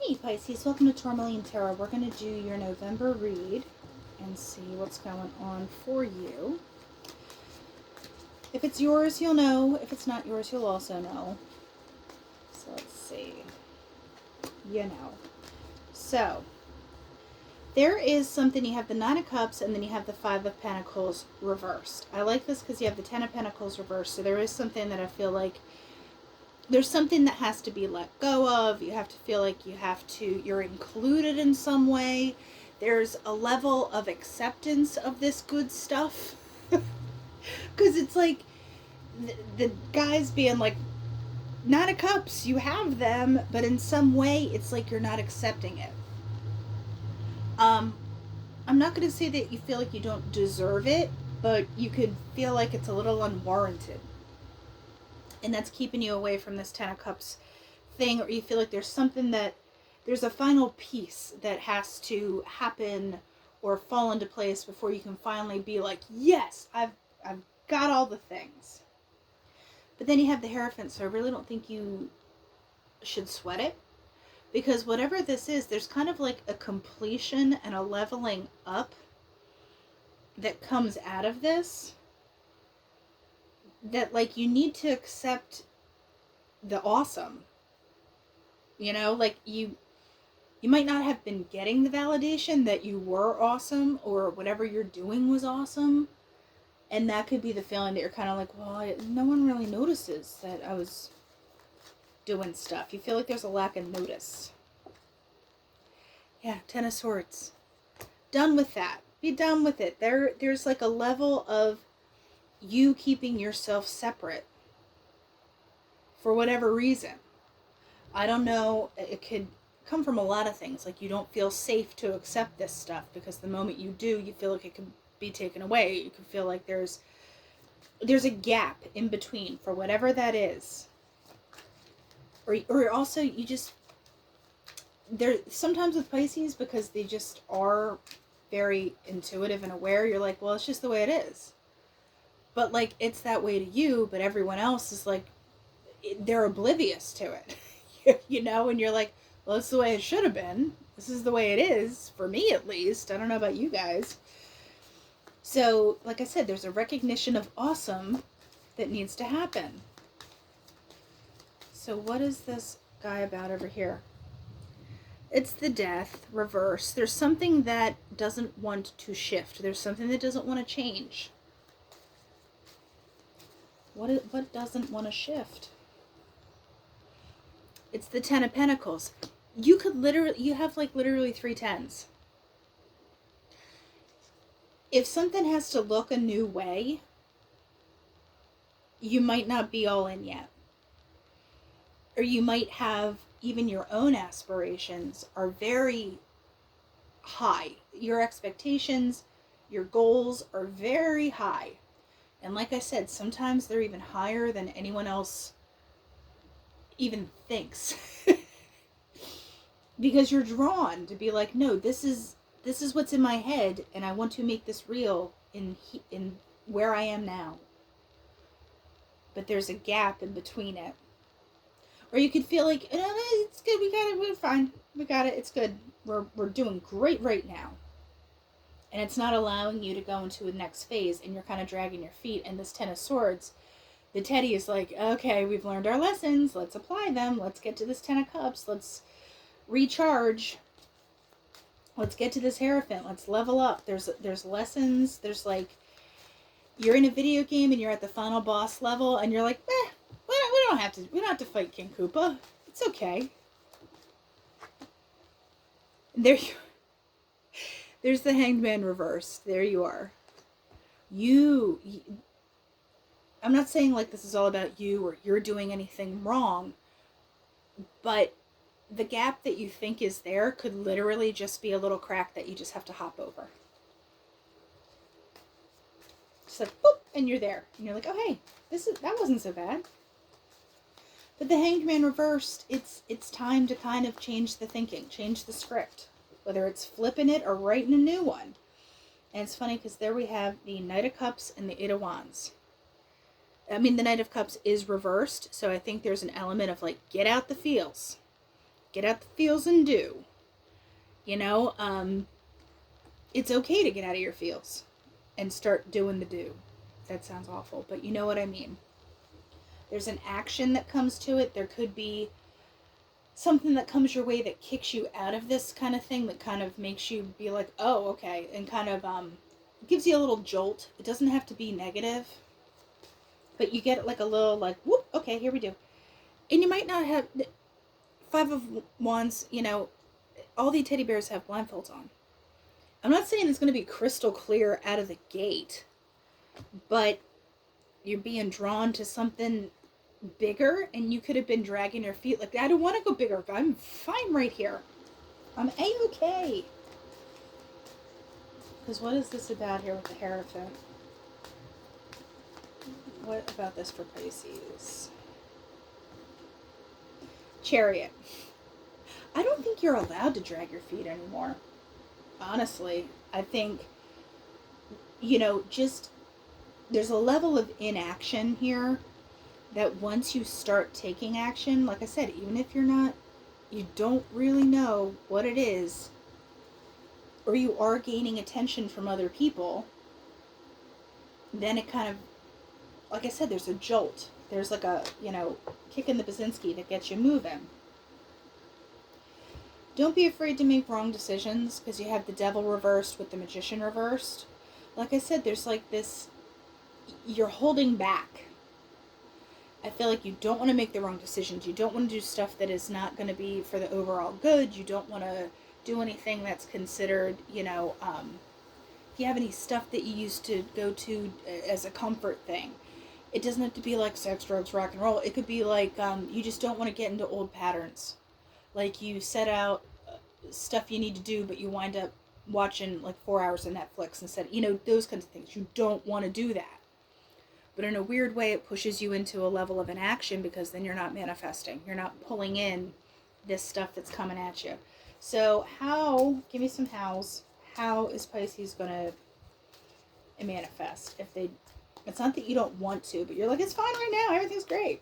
Hey Pisces, welcome to Tourmaline Tarot. We're going to do your November read and see what's going on for you. If it's yours, you'll know. If it's not yours, you'll also know. So let's see. You know. So, there is something, you have the Nine of Cups and then you have the Five of Pentacles reversed. I like this because you have the Ten of Pentacles reversed. So there is something that I feel like there's something that has to be let go of. You have to feel like you're included in some way. There's a level of acceptance of this good stuff. Because it's like the guys being like, Nine of Cups, you have them, but in some way it's like you're not accepting it. I'm not going to say that you feel like you don't deserve it, but you could feel like it's a little unwarranted. And that's keeping you away from this Ten of Cups thing, or you feel like there's a final piece that has to happen or fall into place before you can finally be like, yes, I've got all the things. But then you have the Hierophant, so I really don't think you should sweat it, because whatever this is, there's kind of like a completion and a leveling up that comes out of this, that like you need to accept the awesome. You know, like you might not have been getting the validation that you were awesome or whatever you're doing was awesome. And that could be the feeling that you're kind of like, well, no one really notices that I was doing stuff. You feel like there's a lack of notice. Yeah, Ten of Swords. Done with that. Be done with it. There's like a level of you keeping yourself separate for whatever reason. I don't know. It could come from a lot of things. Like you don't feel safe to accept this stuff because the moment you do, you feel like it can be taken away. You can feel like there's a gap in between for whatever that is. Or also you just, there sometimes with Pisces, because they just are very intuitive and aware, you're like, well, it's just the way it is. But like it's that way to you, but everyone else is like, they're oblivious to it. You know, and you're like, well, it's the way it should have been. This is the way it is, for me at least. I don't know about you guys. So, like I said, there's a recognition of awesome that needs to happen. So what is this guy about over here? It's the Death reverse. There's something that doesn't want to shift. There's something that doesn't want to change. What doesn't want to shift? It's the Ten of Pentacles. You have like literally 3 tens. If something has to look a new way, you might not be all in yet. Or you might have even your own aspirations are very high. Your expectations, your goals are very high. And like I said, sometimes they're even higher than anyone else even thinks. Because you're drawn to be like, no, this is what's in my head, and I want to make this real in where I am now. But there's a gap in between it. Or you could feel like, it's good, we got it, we're fine, we got it, it's good, we're doing great right now. And it's not allowing you to go into the next phase, and you're kind of dragging your feet. And this Ten of Swords, the Teddy is like, okay, we've learned our lessons, let's apply them, let's get to this Ten of Cups, let's recharge, let's get to this Hierophant, let's level up. There's lessons, there's like, you're in a video game and you're at the final boss level and you're like, we don't have to fight King Koopa, it's okay. There's the Hanged Man reversed. There you are. I'm not saying like this is all about you or you're doing anything wrong, but the gap that you think is there could literally just be a little crack that you just have to hop over. Just like, boop, and you're there. And you're like, oh, hey, that wasn't so bad. But the Hanged Man reversed, it's time to kind of change the thinking, change the script. Whether it's flipping it or writing a new one. And it's funny because there we have the Knight of Cups and the Eight of Wands. I mean, the Knight of Cups is reversed, so I think there's an element of like, get out the feels. Get out the feels and do. You know, it's okay to get out of your feels and start doing the do. That sounds awful, but you know what I mean. There's an action that comes to it. There could be something that comes your way that kicks you out of this kind of thing, that kind of makes you be like, oh, okay, and kind of gives you a little jolt. It doesn't have to be negative, but you get like a little like, whoop, okay, here we do. And you might not have Five of Wands, you know, all the teddy bears have blindfolds on. I'm not saying it's going to be crystal clear out of the gate, but you're being drawn to something bigger, and you could have been dragging your feet like, I don't want to go bigger. I'm fine right here. I'm A-okay. Because what is this about here with the Hierophant? What about this for Pisces? Chariot. I don't think you're allowed to drag your feet anymore. Honestly, I think, you know, just there's a level of inaction here that once you start taking action, like I said, even if you don't really know what it is, or you are gaining attention from other people, then it kind of, like I said, there's a jolt. There's like a, you know, kick in the Basinski that gets you moving. Don't be afraid to make wrong decisions, because you have the Devil reversed with the Magician reversed. Like I said, there's like this, you're holding back. I feel like you don't want to make the wrong decisions. You don't want to do stuff that is not going to be for the overall good. You don't want to do anything that's considered, you know, if you have any stuff that you used to go to as a comfort thing. It doesn't have to be like sex, drugs, rock and roll. It could be like you just don't want to get into old patterns. Like you set out stuff you need to do, but you wind up watching like 4 hours of Netflix instead. You know, those kinds of things. You don't want to do that. But in a weird way, it pushes you into a level of inaction, because then you're not manifesting. You're not pulling in this stuff that's coming at you. So give me some hows. How is Pisces going to manifest? It's not that you don't want to, but you're like, it's fine right now. Everything's great.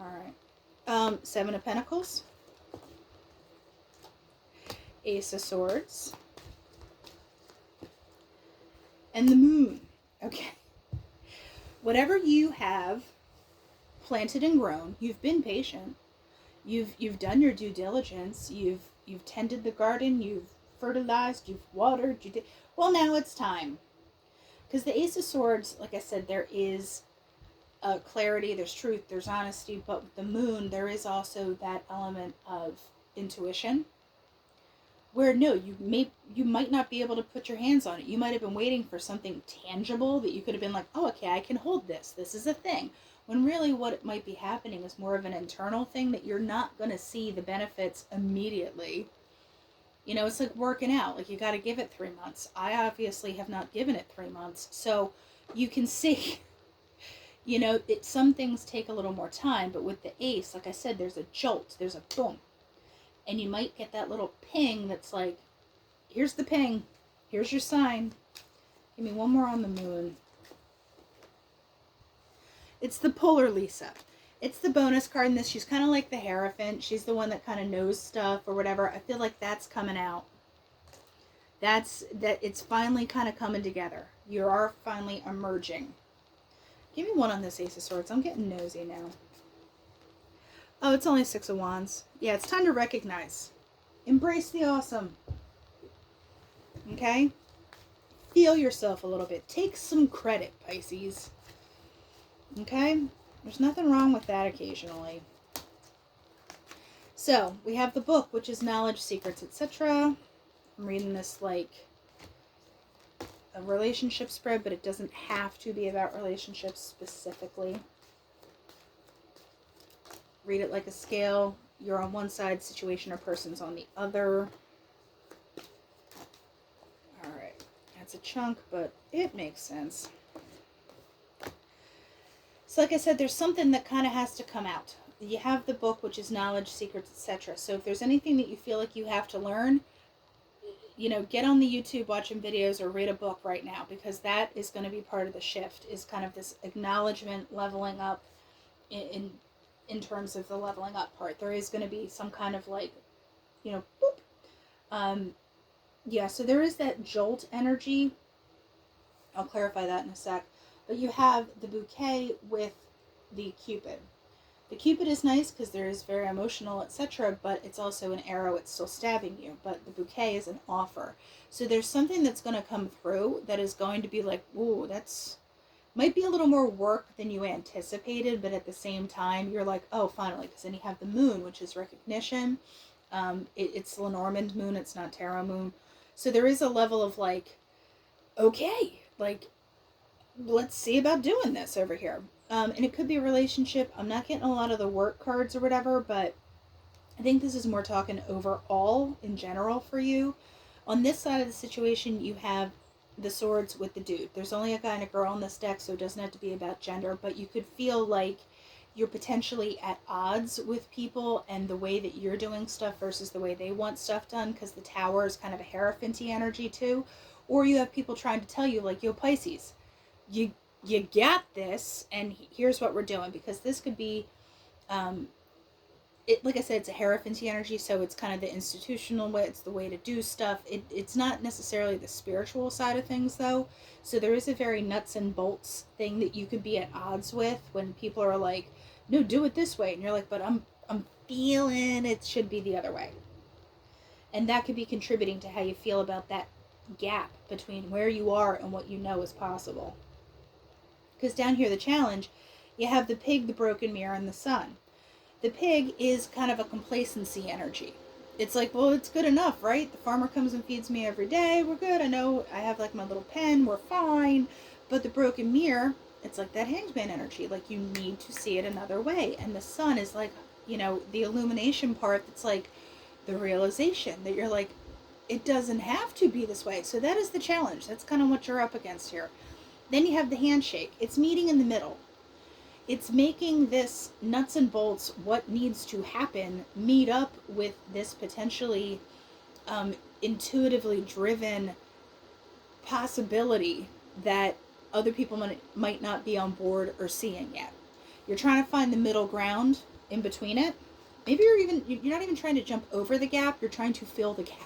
All right. Seven of Pentacles. Ace of Swords. And the Moon. Okay. Whatever you have planted and grown, you've been patient. You've done your due diligence. You've tended the garden. You've fertilized. You've watered. Well, now it's time. Because the Ace of Swords, like I said, there is clarity. There's truth. There's honesty. But with the Moon, there is also that element of intuition. Where no, you might not be able to put your hands on it. You might have been waiting for something tangible that you could have been like, oh, okay, I can hold this. This is a thing. When really what might be happening is more of an internal thing that you're not going to see the benefits immediately. You know, it's like working out. Like, you got to give it 3 months. I obviously have not given it 3 months. So you can see, you know, some things take a little more time. But with the Ace, like I said, there's a jolt. There's a boom. And you might get that little ping that's like, here's the ping. Here's your sign. Give me one more on the Moon. It's the Polar Lisa. It's the bonus card in this. She's kind of like the Hierophant. She's the one that kind of knows stuff or whatever. I feel like that's coming out. It's finally kind of coming together. You are finally emerging. Give me one on this Ace of Swords. I'm getting nosy now. Oh, it's only 6 of Wands. Yeah, it's time to recognize. Embrace the awesome. Okay? Feel yourself a little bit. Take some credit, Pisces. Okay? There's nothing wrong with that occasionally. So, we have the book, which is Knowledge, Secrets, etc. I'm reading this like a relationship spread, but it doesn't have to be about relationships specifically. Read it like a scale. You're on one side, situation or person's on the other. Alright. That's a chunk, but it makes sense. So like I said, there's something that kind of has to come out. You have the book, which is Knowledge, Secrets, etc. So if there's anything that you feel like you have to learn, you know, get on the YouTube watching videos or read a book right now, because that is going to be part of the shift, is kind of this acknowledgement, leveling up in in terms of the leveling up part. There is going to be some kind of like, boop. Yeah, so there is that jolt energy. I'll clarify that in a sec. But you have the bouquet with the Cupid. The Cupid is nice because there is very emotional, etc., but it's also an arrow. It's still stabbing you. But the bouquet is an offer. So there's something that's going to come through that is going to be like, ooh, that's might be a little more work than you anticipated, but at the same time, you're like, oh, finally, because then you have the moon, which is recognition. It's Lenormand moon, it's not tarot moon. So there is a level of like, okay, like, let's see about doing this over here. And it could be a relationship. I'm not getting a lot of the work cards or whatever, but I think this is more talking overall in general for you. On this side of the situation, you have the swords with the dude. There's only a guy and a girl on this deck, so it doesn't have to be about gender, but you could feel like you're potentially at odds with people and the way that you're doing stuff versus the way they want stuff done, because the tower is kind of a Hierophanty energy too. Or you have people trying to tell you, like, yo, Pisces, you got this, and here's what we're doing, because this could be like I said, it's a Hierophanty energy, so it's kind of the institutional way, it's the way to do stuff. It's not necessarily the spiritual side of things, though. So there is a very nuts and bolts thing that you could be at odds with when people are like, no, do it this way. And you're like, but I'm feeling it should be the other way. And that could be contributing to how you feel about that gap between where you are and what you know is possible. Because down here, the challenge, you have the pig, the broken mirror, and the sun. The pig is kind of a complacency energy. It's like, well, it's good enough, right? The farmer comes and feeds me every day. We're good. I know I have like my little pen. We're fine. But the broken mirror, it's like that hangman energy. Like, you need to see it another way. And the sun is like, the illumination part. That's like the realization that you're like, it doesn't have to be this way. So that is the challenge. That's kind of what you're up against here. Then you have the handshake. It's meeting in the middle. It's making this nuts and bolts, what needs to happen, meet up with this potentially intuitively driven possibility that other people might not be on board or seeing yet. You're trying to find the middle ground in between it. Maybe you're not even trying to jump over the gap, you're trying to fill the gap.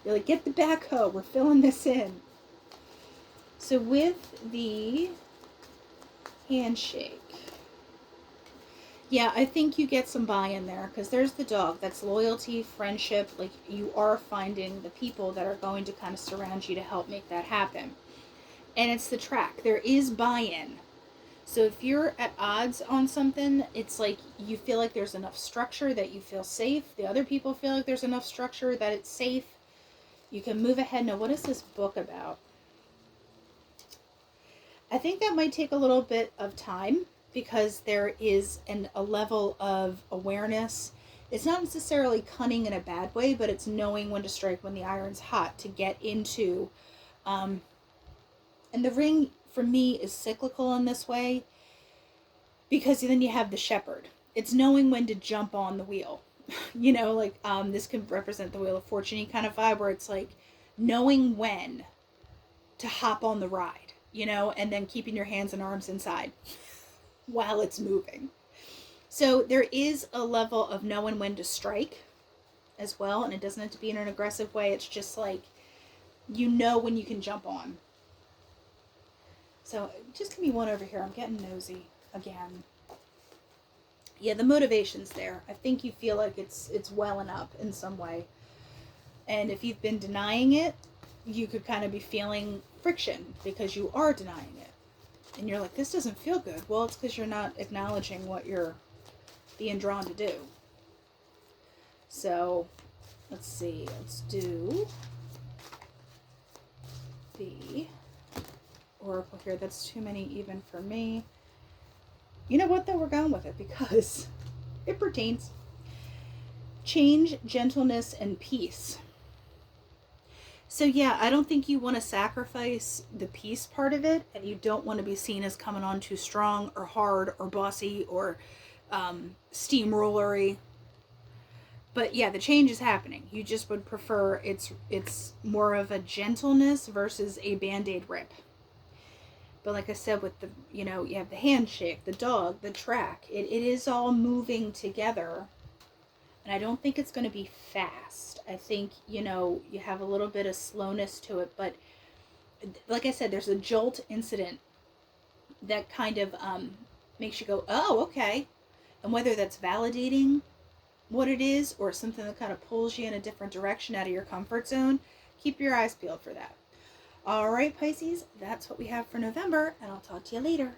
You're like, get the backhoe, we're filling this in. So with the handshake, yeah, I think you get some buy-in there, because there's the dog. That's loyalty, friendship. Like, you are finding the people that are going to kind of surround you to help make that happen. And it's the track. There is buy-in. So if you're at odds on something, it's like you feel like there's enough structure that you feel safe. The other people feel like there's enough structure that it's safe. You can move ahead. Now, what is this book about? I think that might take a little bit of time, because there is a level of awareness. It's not necessarily cunning in a bad way, but it's knowing when to strike when the iron's hot to get into. And the ring, for me, is cyclical in this way, because then you have the shepherd. It's knowing when to jump on the wheel. This could represent the Wheel of Fortune kind of vibe, where it's like knowing when to hop on the ride. And then keeping your hands and arms inside while it's moving. So there is a level of knowing when to strike as well, and it doesn't have to be in an aggressive way. It's just like, when you can jump on. So just give me one over here. I'm getting nosy again. Yeah, the motivation's there. I think you feel like it's welling up in some way. And if you've been denying it, you could kind of be feeling friction because you are denying it. And you're like, this doesn't feel good. Well, it's because you're not acknowledging what you're being drawn to do. So, let's see. Let's do the Oracle here. That's too many even for me. You know what, though? We're going with it because it pertains. Change, gentleness, and peace. So yeah, I don't think you want to sacrifice the peace part of it, and you don't want to be seen as coming on too strong or hard or bossy or steamrollery. But yeah, the change is happening. You just would prefer it's more of a gentleness versus a Band-Aid rip. But like I said, with the, you know, you have the handshake, the dog, the track. It is all moving together. And I don't think it's going to be fast. I think, you know, you have a little bit of slowness to it. But like I said, there's a jolt incident that kind of makes you go, oh, okay. And whether that's validating what it is or something that kind of pulls you in a different direction out of your comfort zone, keep your eyes peeled for that. All right, Pisces, that's what we have for November, and I'll talk to you later.